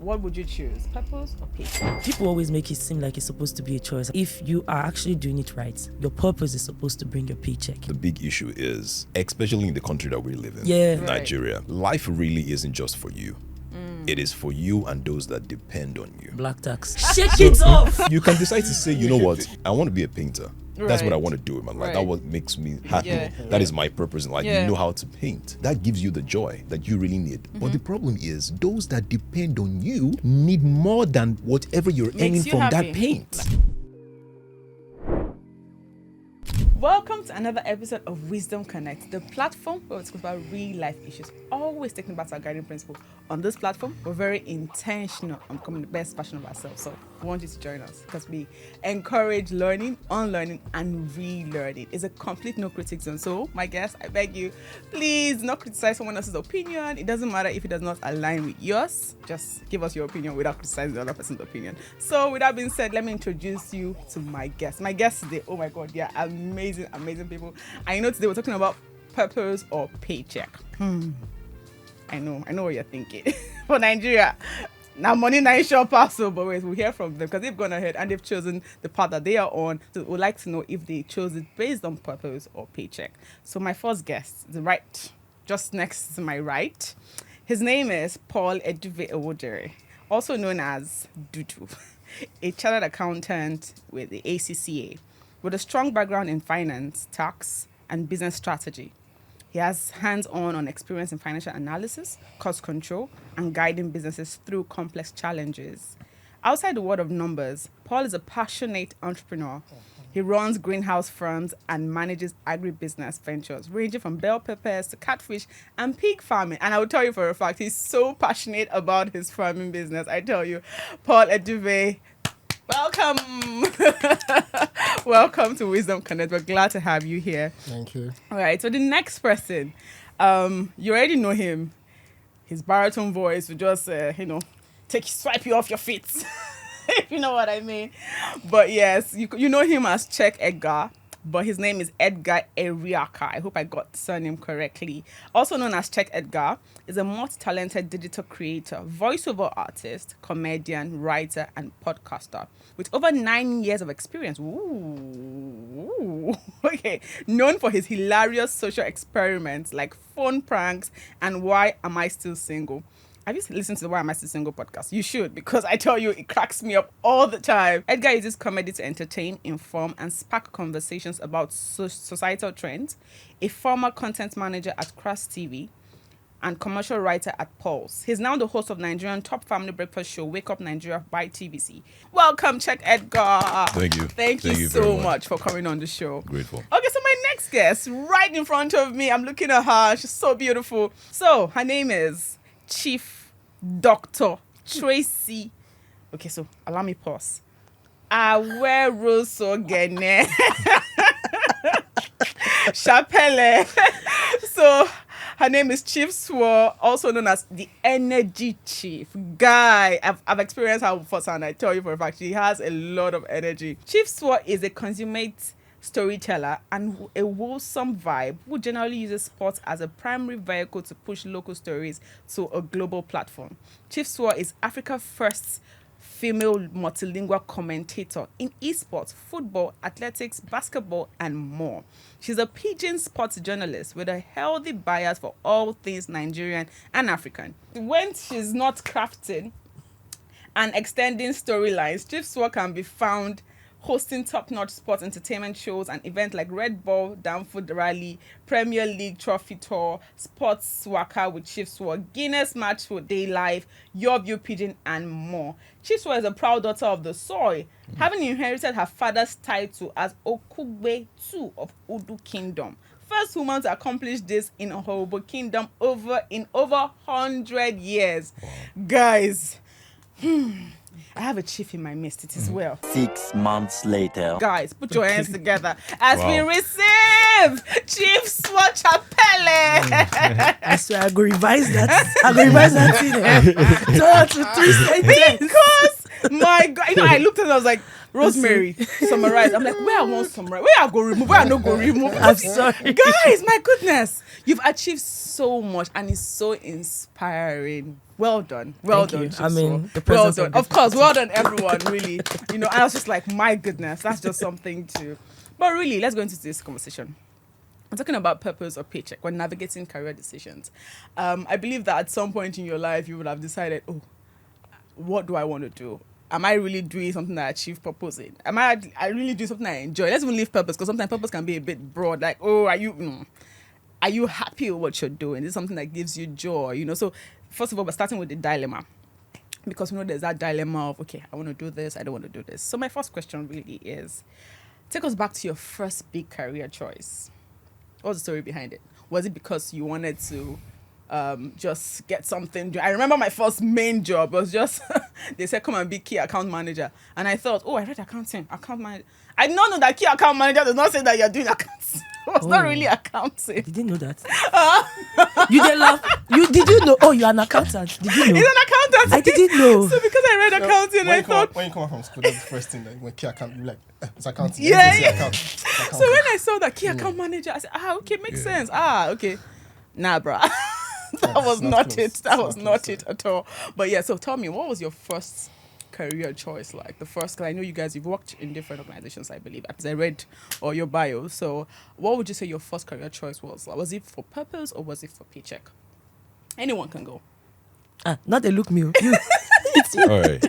what would you choose? Purpose or paycheck? People always make it seem like it's supposed to be a choice. If you are actually doing it right, your purpose is supposed to bring your paycheck. The big issue is, especially in the country that we live in, Yeah. Right. Nigeria, life really isn't just for you. It is for you and those that depend on you. Black tax. Shake it off! You can decide to say, you know what, I want to be a painter. That's what I Right. want to do in my life. Right. That's what makes me happy. Yeah. That is my purpose in life. Yeah. You know how to paint. That gives you the joy that you really need. But the problem is, those that depend on you need more than whatever you're earning you from happy. that paint. Welcome to another episode of Wisdom Connect, the platform where we talk about real life issues, always taking back to our guiding principle. On this platform, we're very intentional on becoming the best version of ourselves. So we want you to join us because we encourage learning, unlearning, and relearning. It's a complete no critic zone. So my guests, I beg you, please not criticize someone else's opinion. It doesn't matter if it does not align with yours. Just give us your opinion without criticizing the other person's opinion. So with that being said, let me introduce you to my guests. My guests today, oh my God, yeah, amazing people. I know today we're talking about purpose or paycheck. I know what you're thinking. For Nigeria, now money not sure parcel, but wait, we'll hear from them because they've gone ahead and they've chosen the path that they are on. So we'd like to know if they chose it based on purpose or paycheck. So my first guest, just next to my right, his name is Paul Eduve Ewodere, also known as Dudu, a chartered accountant with the ACCA, with a strong background in finance, tax, and business strategy. He has hands-on experience in financial analysis, cost control, and guiding businesses through complex challenges. Outside the world of numbers, Paul is a passionate entrepreneur. He runs greenhouse firms and manages agribusiness ventures, ranging from bell peppers to catfish and pig farming. And I will tell you for a fact, he's so passionate about his farming business. I tell you, Paul Eduve, welcome. Welcome to Wisdom Connect. We're glad to have you here. Thank you. All right, so the next person, you already know him. His baritone voice will just, swipe you off your feet, if you know what I mean. But yes, you know him as Check Edgar, but his name is Edgar Eriaka. I hope I got the surname correctly. Also known as Check Edgar, is a multi-talented digital creator, voiceover artist, comedian, writer, and podcaster with over 9 years of experience. Ooh. Okay. Known for his hilarious social experiments like phone pranks and Why Am I Still Single? Have you listened to the Why Am I Still Single podcast? You should, because I tell you, it cracks me up all the time. Edgar uses comedy to entertain, inform, and spark conversations about societal trends. A former content manager at Crass TV and commercial writer at Pulse. He's now the host of Nigerian top family breakfast show, Wake Up Nigeria by TVC. Welcome, Check Edgar. Thank you. Thank you so much for coming on the show. Grateful. Okay, so my next guest, right in front of me, I'm looking at her. She's so beautiful. So her name is Chief Dr. Tracy. Okay, so allow me pause. Awerosogene Chapelle. So her name is Chief Swore, also known as the Energy Chief. Guy, I've experienced her firsthand. I tell you for a fact, she has a lot of energy. Chief Swore is a consummate storyteller and a wholesome vibe who generally uses sports as a primary vehicle to push local stories to a global platform. Chief Swore is Africa's first female multilingual commentator in esports, football, athletics, basketball, and more. She's a pidgin sports journalist with a healthy bias for all things Nigerian and African. When she's not crafting and extending storylines, Chief Swore can be found hosting top-notch sports entertainment shows and events like Red Bull, Danfoot Rally, Premier League Trophy Tour, Sports Waka with Chief Swore, Guinness Match for Day Live, Your View Pigeon, and more. Chief Swore is a proud daughter of the soil, having inherited her father's title as Okugbe II of Udu Kingdom. First woman to accomplish this in Ohobo Kingdom in over 100 years. Wow. Guys, I have a chief in my midst. It is well. 6 months later. Guys, put your hands together as we receive Chief Swore Chapelle. I swear, I go revise that. Thing. To 3 sentences. Because, my God, I looked at it, I was like, Rosemary, summarize. I'm like, where I want summarize? Where I go remove? Where I no go remove? I'm sorry. Guys, my goodness. You've achieved so much and it's so inspiring. Well done. Well Thank done. you. Jigsaw. I mean, the well presence done. of Of course, well done, everyone, really. I was just like, my goodness, that's just something to. But really, let's go into this conversation. I'm talking about purpose or paycheck when navigating career decisions. I believe that at some point in your life, you would have decided, oh, what do I want to do? Am I really doing something that I achieve purpose in? Am I really doing something I enjoy? Let's even leave purpose, because sometimes purpose can be a bit broad. Like, oh, are you happy with what you're doing? Is it something that gives you joy? So first of all, we're starting with the dilemma, because there's that dilemma of, okay, I want to do this, I don't want to do this. So my first question really is, take us back to your first big career choice. What's the story behind it? Was it because you wanted to just get something? I remember my first main job was just, they said, come and be key account manager. And I thought, I read account manager. I did not know that key account manager does not say that you're doing accounts. It's not really accounting. Did you know that? You didn't laugh. Did you know? Oh, you're an accountant. Did you know? He's an accountant. I didn't know. So because I read accounting, I thought. When you come out from school, that's the first thing. Like, when key account, you're like, it's accounting. Yeah. It's accounting. So when I saw that key account manager, I said, okay, makes sense. Okay. Nah, bruh. That was not close. it. That was It's not not close, it at all. But yeah, so tell me, what was your first career choice like? The first, because I know you guys, you've worked in different organizations, I believe, as I read or your bio. So what would you say your first career choice was? Was it for purpose or was it for paycheck? Anyone can go. Not they look me. You. All right,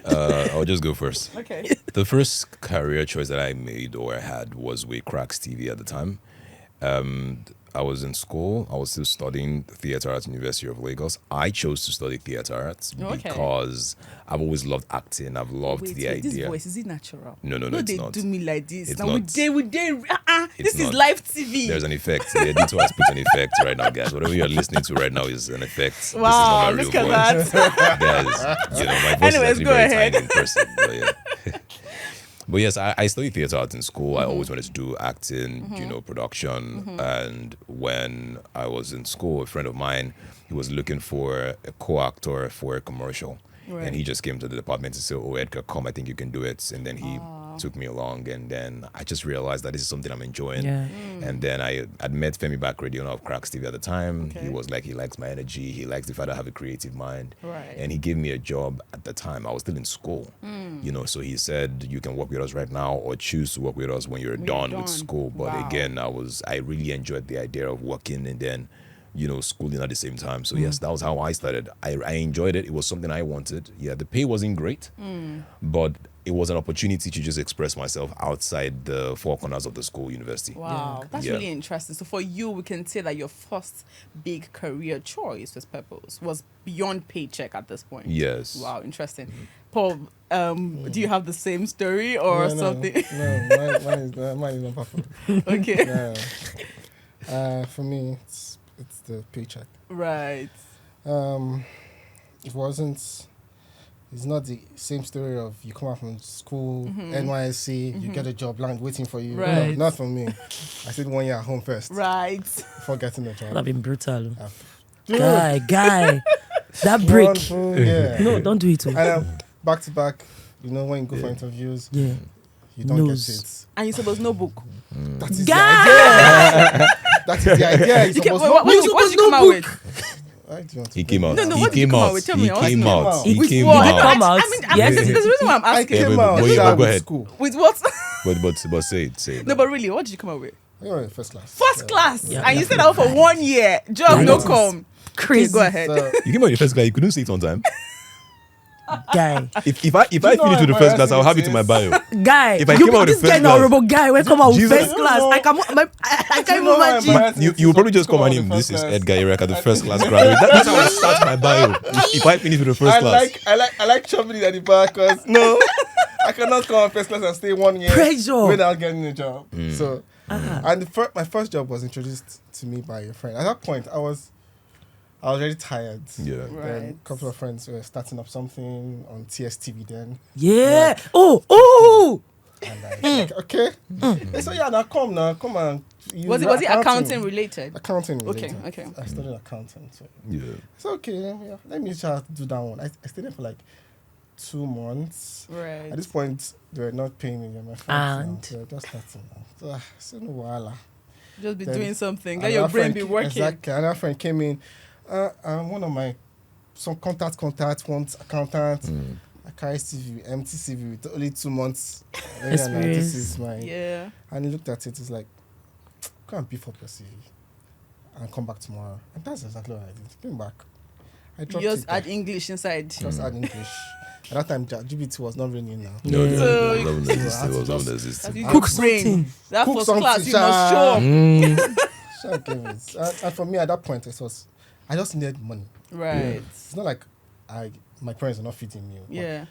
I'll just go first. Okay. The first career choice that I made or I had was with Cracks TV at the time. I was in school. I was still studying theatre arts at University of Lagos. I chose to study theatre arts Okay. because I've always loved acting. I've loved Wait, the this idea. voice, is it natural? No, No, it's they not. do me like this. It's Now not. this It's is not. live TV. There's an effect. The editor has put an effect right now, guys. Whatever you're listening to right now is an effect. Wow, this is look not my real at voice. that. Guys, my voice Anyways, is actually go very ahead. tiny in person. But yeah. But yes, I studied theatre arts in school. I always wanted to do acting, production. And when I was in school, a friend of mine, he was looking for a co-actor for a commercial. Right. And he just came to the department to say, Edgar, come, I think you can do it. And then he took me along. And then I just realized that this is something I'm enjoying. Yeah. And then I'd met Femi Bakre, owner of Cracks TV at the time. Okay. He was like, he likes my energy. He likes the fact that I have a creative mind. Right. And he gave me a job at the time. I was still in school. So he said, you can work with us right now or choose to work with us when you're done with school. But Wow. again, I really enjoyed the idea of working and then, schooling at the same time. So yes, that was how I started. I enjoyed it. It was something I wanted. Yeah, the pay wasn't great, but it was an opportunity to just express myself outside the four corners of the school, university. Wow, that's Yeah. really interesting. So for you, we can say that your first big career choice with purpose was beyond paycheck at this point. Yes. Wow, interesting. Paul, do you have the same story or something? No, mine is not perfect. Okay. No. For me, it's the paycheck. Right. It's not the same story of you come out from school, NYSC, you get a job, land waiting for you. Right. No, not for me. I stayed 1 year at home first Right. before getting the job. That'd been brutal. Dude, Guy. That break. wonderful, yeah. No, don't do it. And back to back, when you go for interviews, Yeah. you don't Nose. get it. And you're supposed no book. That is Guy! the idea. That is the idea. You're You can, supposed what did you come out with? Why do you want to He bring came out. it No, up? what did you come out with? Tell me, He I want came to know. out. He With came what? Did he out. come out? There's Yes. a reason why I'm I asking. came but- out but you- sharp go with ahead. school. With what? But say it. No, but really, what did you come out with? I went first class. First class. Yeah. And you stayed out for 1 year. Job no Yes. come. Crazy. Okay, go ahead. So, You came out in the first class. You couldn't say it on time. Guy. If I you fit know into the how first class, I'll have it embarrassing in my bio. Guy. If I came out with this the first guy, class- honorable guy, when come out with Jesus. first class, I can't even imagine. You will probably just come on him. This is Edgar Ireka, the first class graduate. That's how I start my bio. If I finish with the first class. I like chopping it at the back because no, I cannot come on first class and stay 1 year Pressure. without getting a job. So, and my first job was introduced to me by a friend. At that point, I was already tired. Yeah. Then Right. a couple of friends were starting up something on TSTV then. Yeah. Oh. And I was like, okay. They said, yeah, now come and use Was it accounting related? Accounting Okay, related. okay. I studied accounting. So Yeah. it's okay. Yeah, let me just do that one. I stayed there for like 2 months. Right. At this point, they were not paying me. My friends And? now, so just starting now. So no wahala. Just be Then doing something. Let your Another brain friend be ca- working. Exactly. Another friend came in. One of my some contact, want accountant. I carry CV, empty CV with only 2 months. Experience. This is my. Yeah. And he looked at it. He's like, "Go and beef up your CV, and come back tomorrow." And that's exactly what I did. Came back. I You dropped just it. add English inside. Just add English. At that time, GBT was not really now. No, Yeah. So- it wasn't existing, it That's wasn't As existing. you Cook do brain, something. that Cook first something, class, you sha. must show up. Sure, gave it. And for me, at that point, I just needed money. Right. It's not like my parents are not feeding me. But Yeah.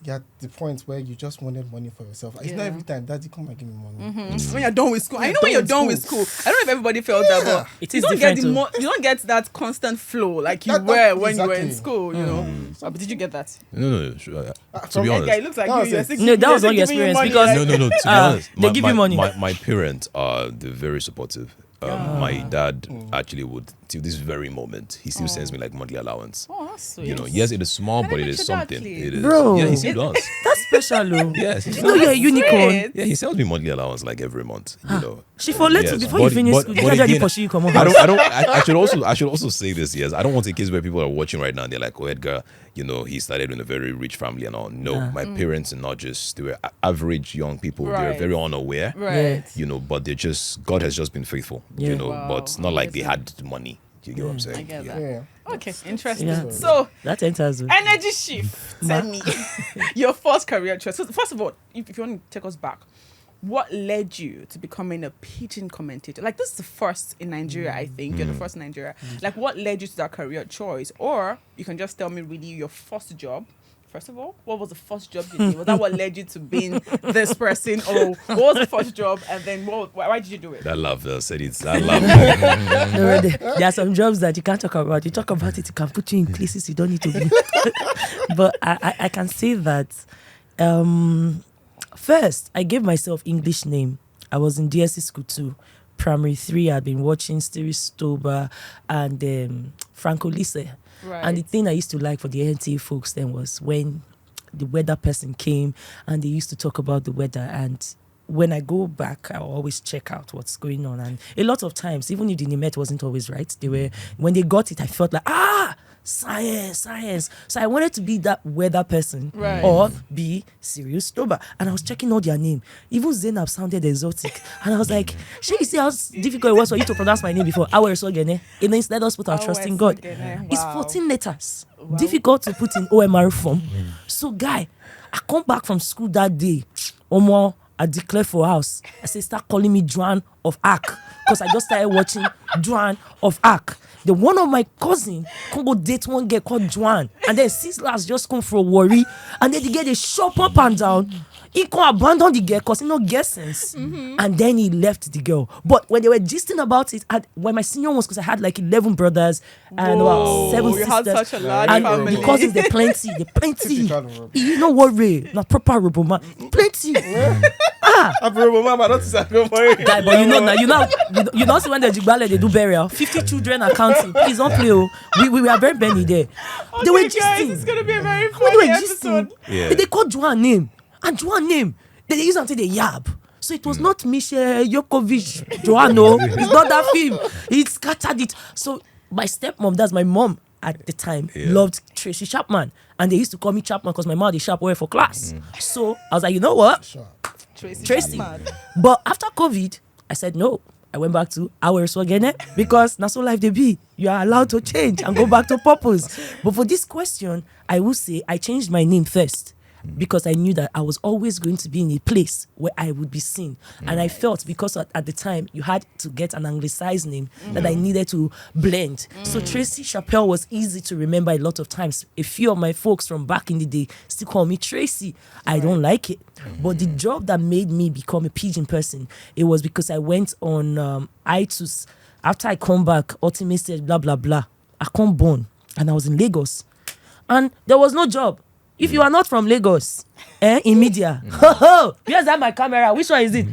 you're at the point where you just wanted money for yourself. It's not Yeah. every time, Daddy, come and give me money. When you're done with school, I know when you're done with school. I don't know if everybody felt that, but It you is don't get different. you don't get that constant flow like you That- were when you were in exactly. school. You know. But did you get that? No, sure. To from be that honest. Yeah, it looks like That you. was You're it. 60, No, that was they're not your giving you experience money, because- like- No, to be honest, they give you money. My parents they're very supportive. My dad actually would, till this very moment, he still sends me like monthly allowance. Oh, that's sweet. You know, yes, it is small, Can I but it meet is your dad, something. please? It is. Bro. Yeah, he still does. That's special, though. Yes, he You still know does. you're a unicorn. Sweet. Yeah, he sends me monthly allowance like every month. You know. She for let Yes, you before you but- finish but- school. but You can't again, pursue you come on. I should also say this. Yes, I don't want a case where people are watching right now and they're like, "Oh, Edgar, you know, he started in a very rich family and all." No, my parents are not just, they were average young people. They're Right. very unaware. Right. You know, but they're just, God has just been faithful. Yeah. You know, Wow, but it's not like they amazing. had money. Do you get what I'm saying? I get that. Yeah. Okay, interesting. Yeah. So, That enters. energy shift. Tell me your first career choice. So, first of all, if you want to take us back, what led you to becoming a pigeon commentator? Like, this is the first in Nigeria, I think. You're the first in Nigeria. Like, what led you to that career choice? Or you can just tell me really your first job. First of all, what was the first job you did? Was that what led you to being this person? Or what was the first job? And then why did you do it? That love said it. That love. No, there are some jobs that you can't talk about. You talk about it, it can put you in places you don't need to be. But I can say that first, I gave myself English name. I was in DSC school too. Primary 3, I'd been watching Stevie Stober and Franco Lise. Right. And the thing I used to like for the NTA folks then was when the weather person came and they used to talk about the weather. And when I go back, I always check out what's going on. And a lot of times, even if the Nimet wasn't always right, when they got it, I felt like, science. So I wanted to be that weather person Right. or be Sirius Stober. And I was checking all their name. Even Zainab sounded exotic. And I was like, you see how difficult it was for you to pronounce my name before? And then let us put our trust in God. It's 14 letters. Difficult to put in OMR form. So, guy, I come back from school that day. Omo, I declare for house. I say, start calling me Joan of Arc. Because I just started watching Joan of Arc. The one of my cousin can go date one girl called Joan. And then Sislers just come for a worry. And then the girl, they shop up and down. He can abandon the girl because he no get sense. And then he left the girl. But when they were gisting about it, when my senior ones, because I had like 11 brothers and Whoa, 7 you sisters. had such a large and family. the cousins, they plenty. Typical Robo. You know what, Ray? Not proper Robo, man. Plenty. I'm very mama, don't say don't worry. Guy, but you know see when the Jigbale they do burial, 50 children are counting. Please don't play. We are very many there. They were Okay, guys, gisting. it's going to be a very They funny were episode. gisting. Yeah. They called Joan name. And Joan name, they use until they yab. So it was not Michelle Jokovic, Joanno. It's not that film. It scattered it. So my stepmom, that's my mom at the time, loved Tracy Chapman. And they used to call me Chapman because my mom is sharp away for class. So I was like, you know what? Sure. Tracy. But after COVID, I said no. I went back to our Swagene because that's all life they be. You are allowed to change and go back to purpose. But for this question, I will say I changed my name first because I knew that I was always going to be in a place where I would be seen. And I felt because at the time you had to get an anglicized name that I needed to blend. So Tracy Chappelle was easy to remember a lot of times. A few of my folks from back in the day still call me Tracy. I don't like it. But the job that made me become a pigeon person, it was because I went on iTunes. After I come back, Ultimate said blah, blah, blah. I come born and I was in Lagos. And there was no job. If you are not from Lagos, in media, here's that my camera. Which one is it?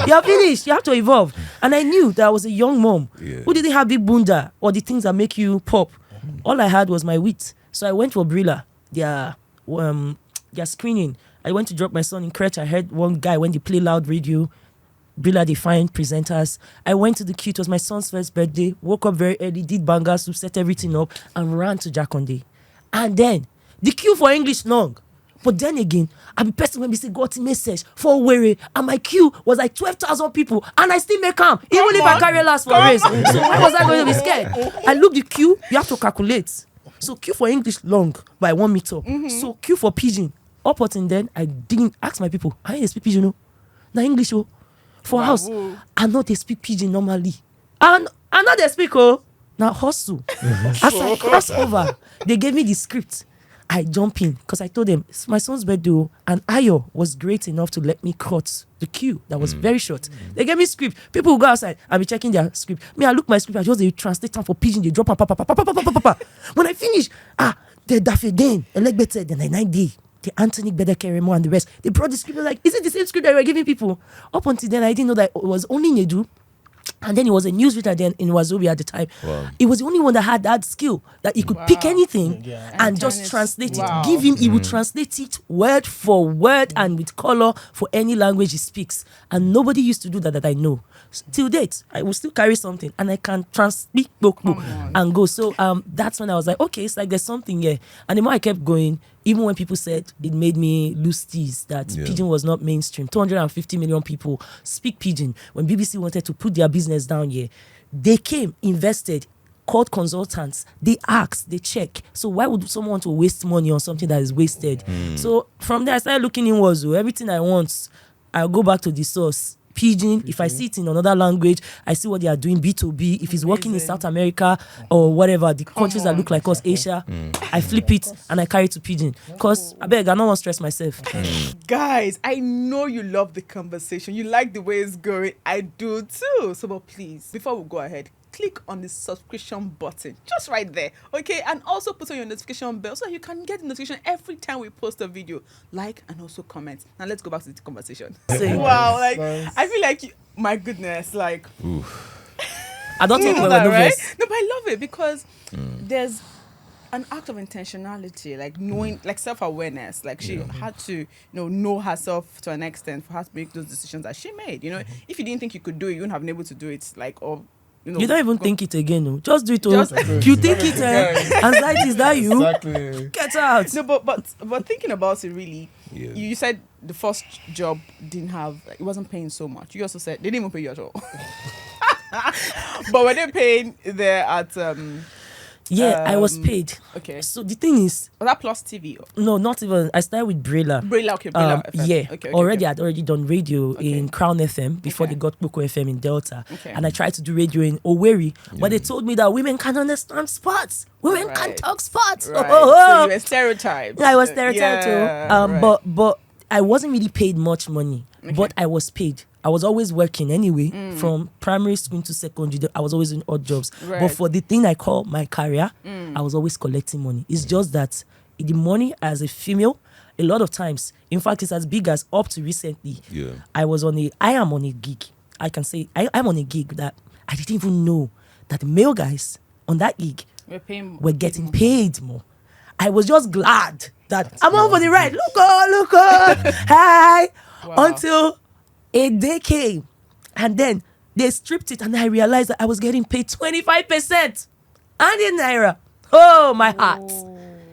You're finished. You have to evolve. And I knew that I was a young mom who didn't have big bunda or the things that make you pop. All I had was my wit. So I went for Brilla, their screening. I went to drop my son in crèche. I heard one guy when they play loud radio. Brilla, they find presenters. I went to the queue. It was my son's first birthday. Woke up very early, did banga soup, set everything up, and ran to Jakonde. And then the queue for English long. But then again, I'm a person when we say got a message for Were, and my queue was like 12,000 people, and I still make come, even if I carry last for a race. So why was I going to be scared? I look the queue, you have to calculate. So queue for English long by 1 meter. So queue for pidgin. Up until then, I didn't ask my people, I speak pidgin, no? Now English, oh. For house, I know they speak pidgin normally. And I know they speak, oh. Now hustle. As I cross over, they gave me the script. I jump in because I told them it's my son's birthday, and Ayo was great enough to let me cut the queue that was very short. They gave me script. People will go outside and be checking their script. Me, I look my script. I just translate time for pidgin. They drop and pa. When I finish, they daff again. A leg better than the 9 day. The Anthony Bedekeremo and the rest. They brought the script. Like, is it the same script that we were giving people? Up until then, I didn't know that it was only Nedu. And then he was a newsreader then in Wazobia at the time. Wow. He was the only one that had that skill that he could pick anything and just translate it. Give him, he would translate it word for word and with color for any language he speaks. And nobody used to do that I know. Till date, I will still carry something and I can speak book and go. So that's when I was like, okay, it's like there's something here. And the more I kept going, even when people said it made me lose tease that pidgin was not mainstream. 250 million people speak pidgin. When BBC wanted to put their business down here, they came, invested, called consultants, they asked, they check. So why would someone want to waste money on something that is wasted? So from there, I started looking inwards. Everything I want, I'll go back to the source. Pidgin, if I see it in another language, I see what they are doing, B2B. If it's working in South America or whatever, the countries that look like us, Asia, I flip it and I carry it to pidgin. Because I beg, I don't want to stress myself. Guys, I know you love the conversation. You like the way it's going. I do too. So, but please, before we go ahead, click on the subscription button just right there, okay? And also put on your notification bell so you can get the notification every time we post a video. Like and also comment. Now let's go back to the conversation. Wow, like I feel like my goodness, like I don't think we're that, right? nervous. No, but I love it because there's an act of intentionality, like knowing, like self-awareness. Like she had to, know herself to an extent for her to make those decisions that she made. If you didn't think you could do it, you wouldn't have been able to do it. Like, or you don't even think it again, no. Just do it. You think it, anxiety is that you? Exactly. Get out. No, but thinking about it, really, you said the first job didn't have, it wasn't paying so much. You also said they didn't even pay you at all. But were they paying there at I was paid. Okay. So the thing is, was that plus TV? No, not even. I started with Brilla. Brilla, FM. Yeah. Okay, I'd already done radio in Crown FM before they got Boko FM in Delta. Okay. And I tried to do radio in Owerri, but they told me that women can't understand sports. Women can't talk sports. Right. So you were stereotyped. Yeah, I was stereotyped too. But I wasn't really paid much money. Okay. But I was paid. I was always working anyway, from primary school to secondary. I was always in odd jobs. Right. But for the thing I call my career, I was always collecting money. It's just that the money as a female, a lot of times, in fact, it's as big as up to recently. Yeah. I am on a gig. I can say I'm on a gig that I didn't even know that the male guys on that gig were getting paid more. I was just glad that I'm on for the ride. Look, hi. Wow. Until a day came, and then they stripped it, and I realized that I was getting paid 25% and in naira. Oh, my heart!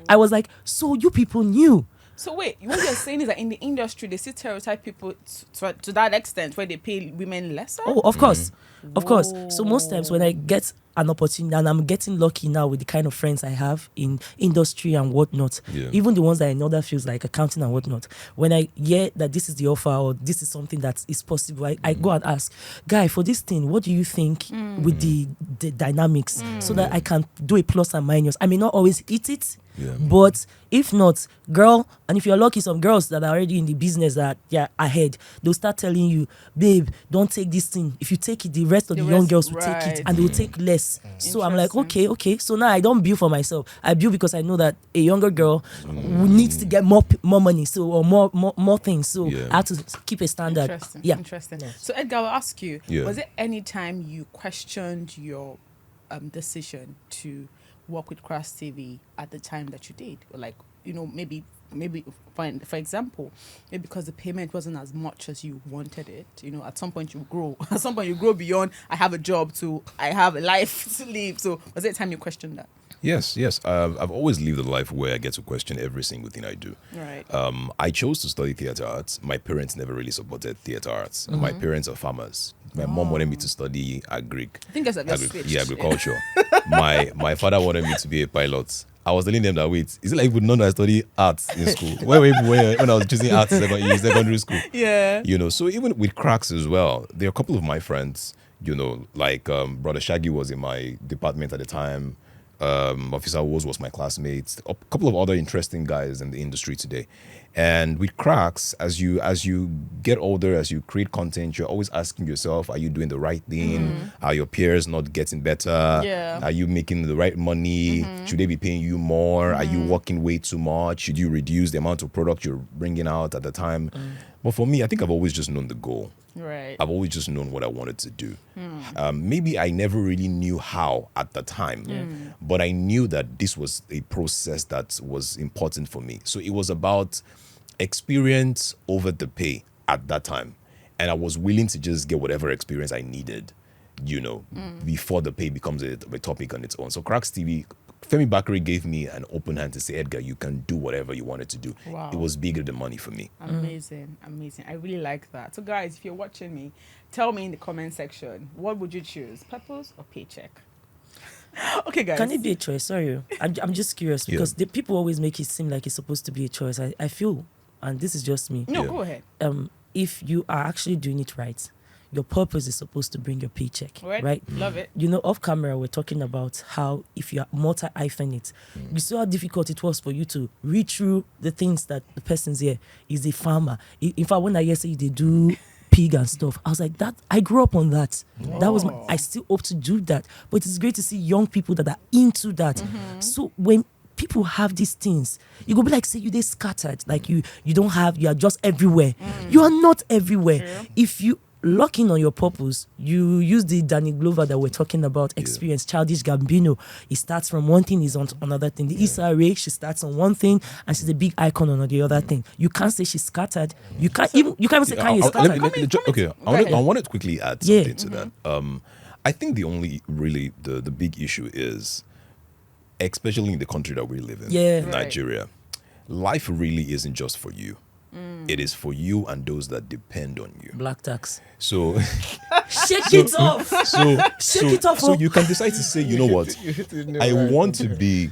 I was like, so you people knew. So wait, what you're saying is that in the industry they still stereotype people to that extent where they pay women lesser? Oh, of course. Of course. So most times when I get an opportunity, and I'm getting lucky now with the kind of friends I have in industry and whatnot, even the ones that I know that feels like accounting and whatnot, when I hear that this is the offer or this is something that is possible, I go and ask, guy, for this thing, what do you think with the dynamics so that I can do a plus and minus? I may not always hit it, but if not, girl, and if you're lucky, some girls that are already in the business that ahead, they'll start telling you, babe, don't take this thing. If you take it, the rest of the young girls will take it and they will take less. So I'm like, okay. So now I don't bill for myself. I bill because I know that a younger girl needs to get more money, so or more things. So I have to keep a standard. Interesting. So Edgar, I'll ask you, was it any time you questioned your decision to work with Crass TV at the time that you did? Or like, maybe maybe for example, maybe because the payment wasn't as much as you wanted it. At some point you grow. At some point you grow beyond I have a job to I have a life to live. So was there a time you questioned that? Yes. I've always lived a life where I get to question every single thing I do. Right. I chose to study theater arts. My parents never really supported theater arts. My parents are farmers. My mom wanted me to study agric. I think that's agriculture. My father wanted me to be a pilot. I was telling them that, wait, is it like you would know that I study arts in school? when I was choosing arts in secondary school. Yeah. So even with cracks as well, there are a couple of my friends, like Brother Shaggy was in my department at the time. Officer Woz was my classmate. A couple of other interesting guys in the industry today. And with cracks, as you get older, as you create content, you're always asking yourself, are you doing the right thing? Are your peers not getting better? Yeah. Are you making the right money? Should they be paying you more? Are you working way too much? Should you reduce the amount of product you're bringing out at the time? But for me, I think I've always just known the goal. Right. I've always just known what I wanted to do. Maybe I never really knew how at the time, but I knew that this was a process that was important for me. So it was about experience over the pay at that time. And I was willing to just get whatever experience I needed, before the pay becomes a topic on its own. So Cracks TV, Femi Bakari gave me an open hand to say, Edgar, you can do whatever you wanted to do. Wow. It was bigger than money for me. Amazing. I really like that. So guys, if you're watching me, tell me in the comment section, what would you choose, purpose or paycheck? Okay, guys. Can it be a choice? Sorry, I'm just curious because the people always make it seem like it's supposed to be a choice. I feel, and this is just me. No, go ahead. If you are actually doing it right, your purpose is supposed to bring your paycheck, right? Love it. Off camera, we're talking about how if you're multi-hyphenate, you saw how difficult it was for you to read through the things that the person's here is a farmer. In fact, when I hear say they do pig and stuff, I was like, that I grew up on that. That was I still hope to do that. But it's great to see young people that are into that. So when people have these things, you go be like, say you they scattered, like you don't have, you are just everywhere. You are not everywhere. True. If you lock in on your purpose, you use the Danny Glover that we're talking about, experience, Childish Gambino. He starts from one thing, he's on another thing. The Issa Rae, she starts on one thing and she's a big icon on the other thing. You can't say she's scattered. You can't even say Kanye scattered. I wanted to quickly add something to that. I think the only really the big issue is, especially in the country that we live in, Nigeria, life really isn't just for you. It is for you and those that depend on you. Black tax. So shake it off. Shake it off. So you can decide to say, you know what, I want to be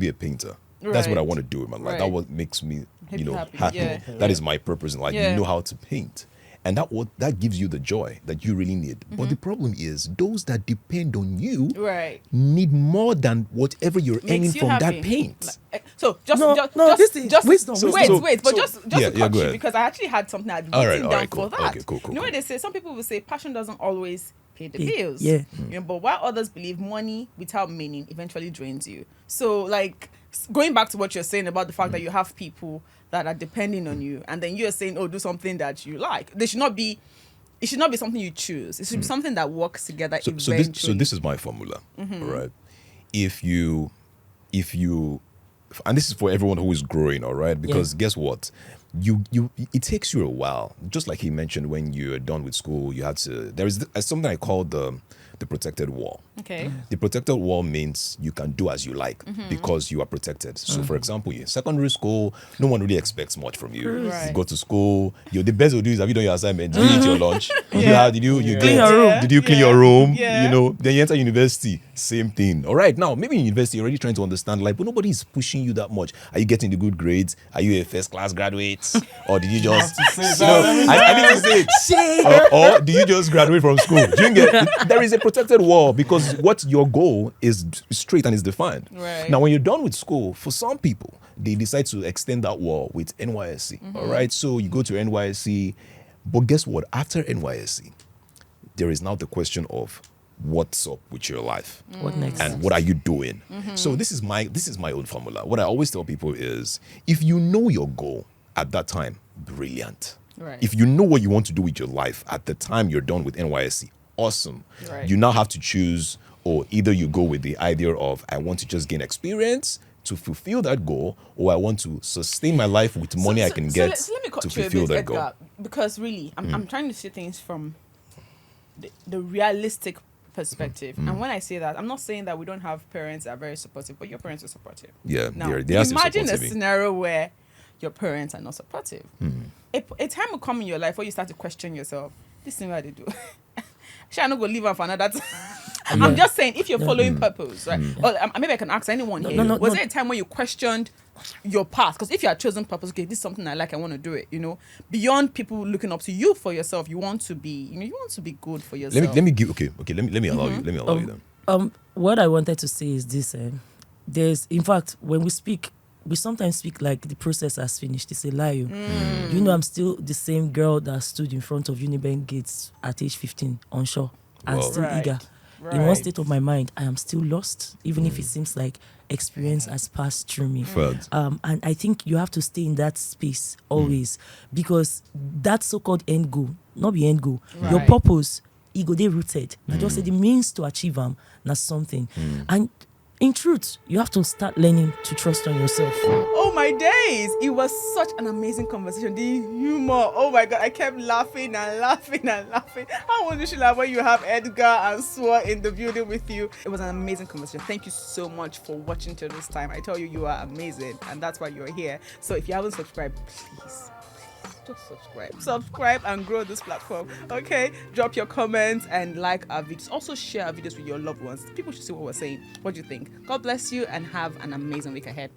a painter. That's what I want to do in my life. That what makes me, happy. Yeah. That is my purpose in life. You know how to paint. And that gives you the joy that you really need. But the problem is those that depend on you need more than whatever you're earning from that paint. So just wisdom. Wait, but just to cut you, because I actually had something I'd written down for that. Okay, cool. You know what they say? Some people will say passion doesn't always pay the bills. Yeah. But while others believe money without meaning eventually drains you. So like going back to what you're saying about the fact that you have people that are depending on you, and then you're saying, oh, do something that you like. It should not be something you choose. It should be something that works together eventually. So this is my formula, right? If you, and this is for everyone who is growing, all right? Because guess what? It takes you a while. Just like he mentioned, when you're done with school, you have to. There is something I call the protected wall. Okay. The protected wall means you can do as you like because you are protected. So, for example, in secondary school, no one really expects much from you. Right. You go to school. The best you'll do is, have you done your assignment? Did you eat your lunch? Did you clean your room? Did you clean your room? Yeah. Then you enter university. Same thing. All right. Now, maybe in university, you're already trying to understand life, but nobody is pushing you that much. Are you getting the good grades? Are you a first class graduate? Or did you just? I need to say it. Or do you just graduate from school? Do you get? There is a protected wall because what your goal is straight and is defined. Right. Now, when you're done with school, for some people, they decide to extend that wall with NYSC. All right. So you go to NYSC, but guess what? After NYSC, there is now the question of what's up with your life. What next? And what are you doing? So this is my own formula. What I always tell people is, if you know your goal at that time, brilliant. Right. If you know what you want to do with your life at the time you're done with NYSC, awesome. Right. You now have to choose, or either you go with the idea of, I want to just gain experience to fulfill that goal, or I want to sustain my life with money I can get so let me cut to you a fulfill bit, that Edgar, goal. because really, I'm trying to see things from the realistic perspective. And when I say that, I'm not saying that we don't have parents that are very supportive, but your parents are supportive. Yeah, Now, they are still imagine a supporting me. scenario where your parents are not supportive. A time will come in your life where you start to question yourself. This thing what they do. Should I not go leave her for another time? I'm just saying, if you're following purpose, right? Or maybe I can ask anyone here. Was there a time when you questioned your path? Because if you had chosen purpose, okay, this is something I like, I want to do it. Beyond people looking up to you for yourself, you want to be, you want to be good for yourself. Let me give let me allow you. Let me allow you then. What I wanted to say is this: there's, in fact, when we speak, we sometimes speak like the process has finished. It's a lie. I'm still the same girl that stood in front of Unibank gates at age 15 on shore and Wow. still Right. eager. In one state of my mind, I am still lost, even if it seems like experience has passed through me. Facts. And I think you have to stay in that space always, because that so-called end goal, not the end goal, your Right. purpose, ego, they rooted. I just say the means to achieve them, that's something. And in truth, you have to start learning to trust on yourself. Oh my days! It was such an amazing conversation. The humor. Oh my god, I kept laughing and laughing and laughing. How was you laugh when you have Edgar and Swa in the building with you? It was an amazing conversation. Thank you so much for watching till this time. I tell you, you are amazing, and that's why you're here. So if you haven't subscribed, please just subscribe and grow this platform. Okay, drop your comments and like our videos. Also share our videos with your loved ones. People should see what we're saying. What do you think? God bless you and have an amazing week ahead.